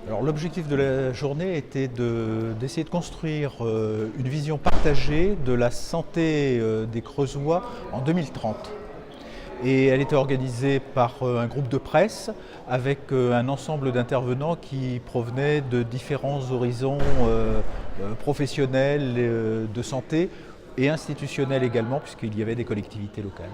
Alors l'objectif de la journée était d'essayer de construire une vision partagée de la santé des Creusois en 2030. Et elle était organisée par un groupe de presse avec un ensemble d'intervenants qui provenaient de différents horizons professionnels, de santé et institutionnels également, puisqu'il y avait des collectivités locales.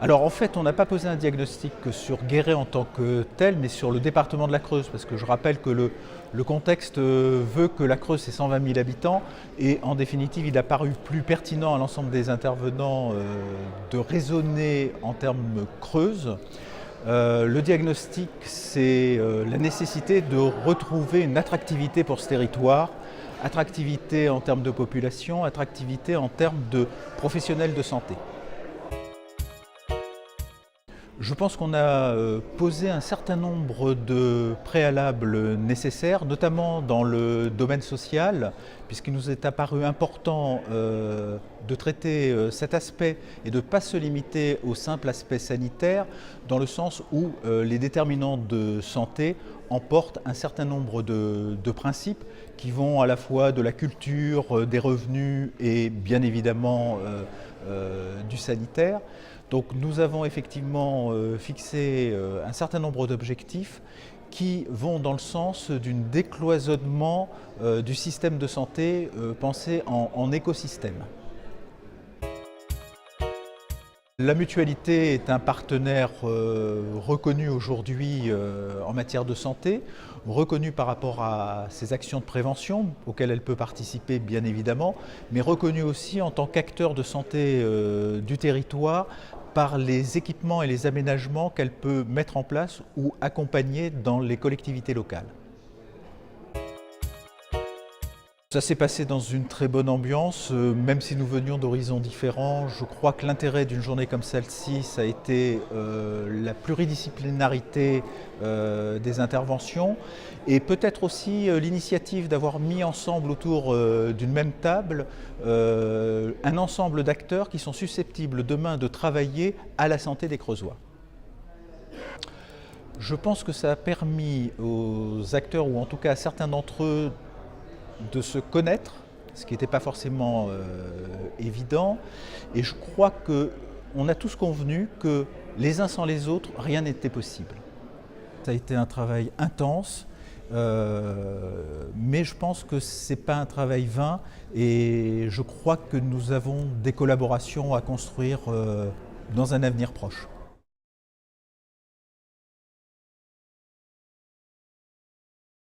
Alors en fait, on n'a pas posé un diagnostic sur Guéret en tant que tel, mais sur le département de la Creuse, parce que je rappelle que le contexte veut que la Creuse c'est 120 000 habitants, et en définitive il a paru plus pertinent à l'ensemble des intervenants de raisonner en termes Creuse. Le diagnostic, c'est la nécessité de retrouver une attractivité pour ce territoire, attractivité en termes de population, attractivité en termes de professionnels de santé. Je pense qu'on a posé un certain nombre de préalables nécessaires, notamment dans le domaine social, puisqu'il nous est apparu important de traiter cet aspect et de ne pas se limiter au simple aspect sanitaire, dans le sens où les déterminants de santé emportent un certain nombre de principes qui vont à la fois de la culture, des revenus et bien évidemment du sanitaire. Donc nous avons effectivement fixé un certain nombre d'objectifs qui vont dans le sens d'un décloisonnement du système de santé pensé en écosystème. La mutualité est un partenaire reconnu aujourd'hui en matière de santé, reconnu par rapport à ses actions de prévention auxquelles elle peut participer bien évidemment, mais reconnu aussi en tant qu'acteur de santé du territoire par les équipements et les aménagements qu'elle peut mettre en place ou accompagner dans les collectivités locales. Ça s'est passé dans une très bonne ambiance, même si nous venions d'horizons différents. Je crois que l'intérêt d'une journée comme celle-ci, ça a été la pluridisciplinarité des interventions et peut-être aussi l'initiative d'avoir mis ensemble autour d'une même table un ensemble d'acteurs qui sont susceptibles demain de travailler à la santé des Creusois. Je pense que ça a permis aux acteurs, ou en tout cas à certains d'entre eux, de se connaître, ce qui n'était pas forcément évident. Et je crois qu'on a tous convenu que les uns sans les autres, rien n'était possible. Ça a été un travail intense, mais je pense que ce n'est pas un travail vain et je crois que nous avons des collaborations à construire dans un avenir proche.